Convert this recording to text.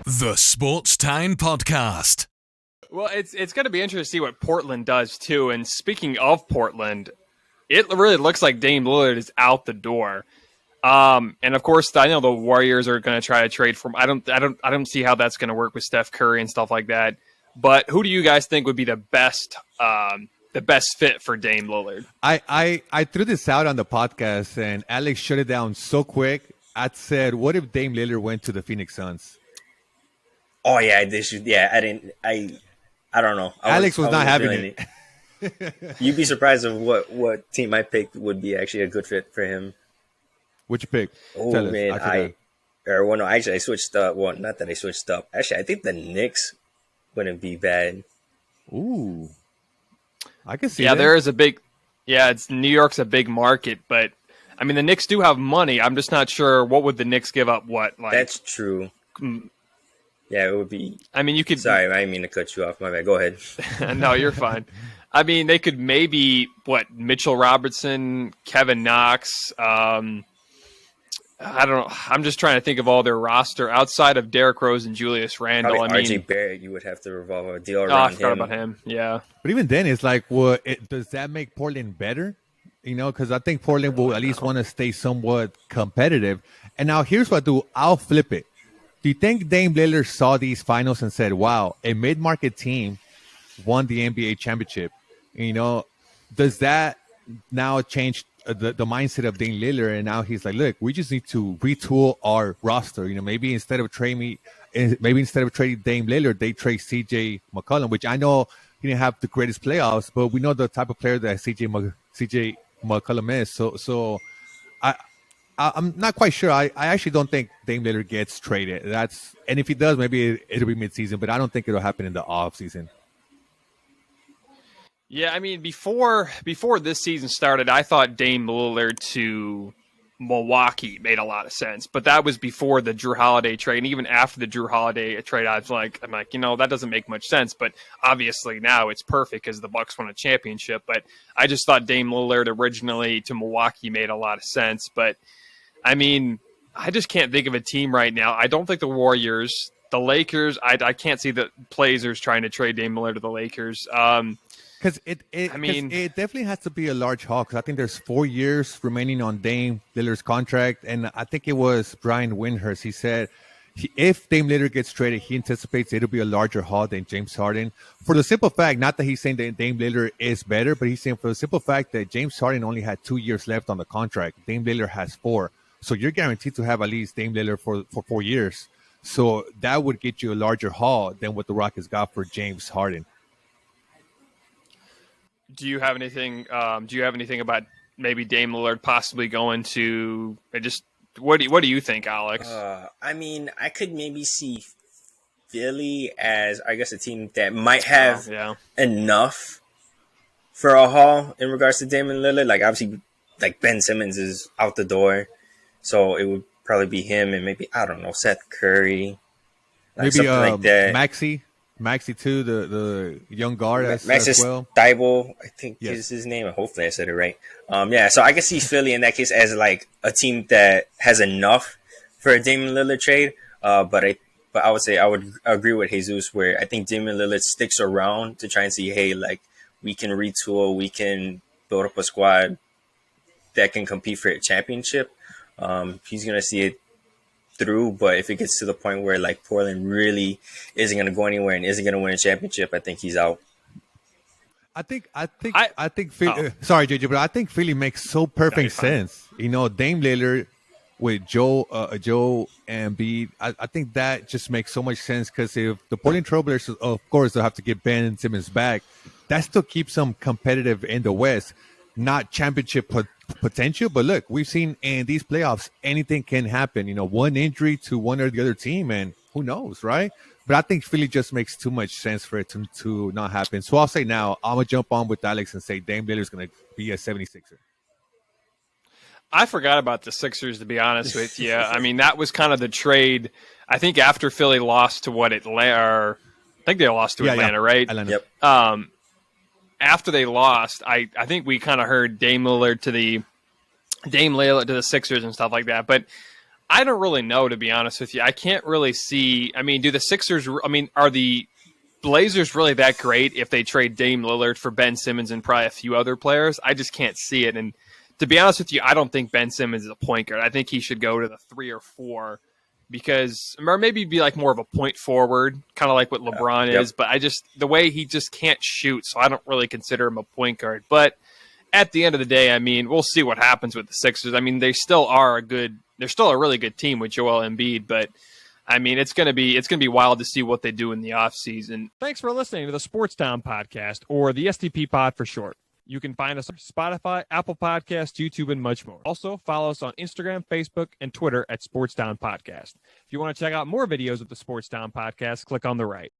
The Sports Time Podcast. Well, it's going to be interesting to see what Portland does, too. And speaking of Portland, it really looks like Dame Lillard is out the door. And of course, I know the Warriors are going to try to trade for him. I don't see how that's going to work with Steph Curry and stuff like that. But who do you guys think would be the best fit for Dame Lillard? I threw this out on the podcast, and Alex shut it down so quick. I said, "What if Dame Lillard went to the Phoenix Suns?" Oh yeah, I don't know. Alex was not having it. You'd be surprised of what team I picked would be actually a good fit for him. What'd you pick? Oh man, I switched up. Well, not that I switched up. Actually, I think the Knicks wouldn't be bad. Ooh, I can see. Yeah, that. there is a big. Yeah, it's New York's a big market, but I mean the Knicks do have money. I'm just not sure what would the Knicks give up. That's true. Yeah, it would be. I mean, you could. Sorry, I didn't mean to cut you off. My bad. Go ahead. No, you're fine. I mean, they could maybe Mitchell Robertson, Kevin Knox. I don't know. I'm just trying to think of all their roster outside of Derrick Rose and Julius Randle. Probably RJ Barrett, you would have to revolve a deal around him. I forgot about him. Yeah, but even then, it's like, does that make Portland better? You know, because I think Portland will at least want to stay somewhat competitive. And now here's what I'll flip it. Do you think Dame Lillard saw these finals and said, wow, a mid-market team won the NBA championship? You know, does that now change the mindset of Dame Lillard? And now he's like, look, we just need to retool our roster. You know, maybe instead of trading Dame Lillard, they trade CJ McCollum, which I know he didn't have the greatest playoffs, but we know the type of player that CJ McCollum is. So I'm not quite sure. I actually don't think Dame Lillard gets traded. And if he does, maybe it'll be midseason, but I don't think it'll happen in the offseason. Yeah, I mean, before this season started, I thought Dame Lillard to Milwaukee made a lot of sense, but that was before the Jrue Holiday trade. And even after the Jrue Holiday trade, I'm like, that doesn't make much sense. But obviously now it's perfect because the Bucks won a championship. But I just thought Dame Lillard originally to Milwaukee made a lot of sense. But I mean, I just can't think of a team right now. I don't think the Warriors, the Lakers. I can't see the Blazers trying to trade Dame Lillard to the Lakers. Because it definitely has to be a large haul. Because I think there's 4 years remaining on Dame Lillard's contract, and I think it was Brian Windhurst. He said if Dame Lillard gets traded, he anticipates it'll be a larger haul than James Harden. For the simple fact, not that he's saying that Dame Lillard is better, but he's saying for the simple fact that James Harden only had 2 years left on the contract. Dame Lillard has 4. So you're guaranteed to have at least Dame Lillard for 4 years. So that would get you a larger haul than what the Rockets got for James Harden. Do you have anything? About maybe Dame Lillard possibly going to? What do you think, Alex? I mean, I could maybe see Philly as, I guess, a team that might have enough for a haul in regards to Dame Lillard. Like obviously, like Ben Simmons is out the door. So it would probably be him and maybe, I don't know, Seth Curry. Maybe something like that. Maxey too, the young guard as well. Thibault, I think is his name. Hopefully I said it right. So I can see Philly in that case as like a team that has enough for a Damian Lillard trade. But I would say I would agree with Jesus where I think Damian Lillard sticks around to try and see, hey, like we can retool, we can build up a squad that can compete for a championship. He's going to see it through, but if it gets to the point where like Portland really isn't going to go anywhere and isn't going to win a championship, I think he's out. I think Philly, sorry, JJ, but I think Philly makes so perfect sense. You know, Dame Lillard with Joe Embiid, I think that just makes so much sense because if the Portland Trailblazers, of course, they'll have to get Ben Simmons back, that still keeps them competitive in the West, not championship potential, but look, we've seen in these playoffs anything can happen. You know, one injury to one or the other team, and who knows, right? But I think Philly just makes too much sense for it to not happen. So I'll say now, I'm gonna jump on with Alex and say Dame Lillard's gonna be a 76er. I forgot about the Sixers, to be honest with you. I mean, that was kind of the trade. I think after Philly lost to Atlanta, I think they lost to Atlanta, right? Atlanta. Yep. After they lost, I think we kind of heard Dame Lillard to the Sixers and stuff like that. But I don't really know, to be honest with you. I can't really see. I mean, do the Sixers? I mean, are the Blazers really that great if they trade Dame Lillard for Ben Simmons and probably a few other players? I just can't see it. And to be honest with you, I don't think Ben Simmons is a point guard. I think he should go to the 3 or 4 because, or maybe be like more of a point forward, kind of like what LeBron is. But the way he just can't shoot, so I don't really consider him a point guard. But at the end of the day, I mean, we'll see what happens with the Sixers. I mean, they're still a really good team with Joel Embiid, but I mean, it's gonna be wild to see what they do in the offseason. Thanks for listening to the Sports Town Podcast, or the STP Pod for short. You can find us on Spotify, Apple Podcasts, YouTube, and much more. Also, follow us on Instagram, Facebook, and Twitter at Sports Town Podcast. If you want to check out more videos of the Sports Town Podcast, click on the right.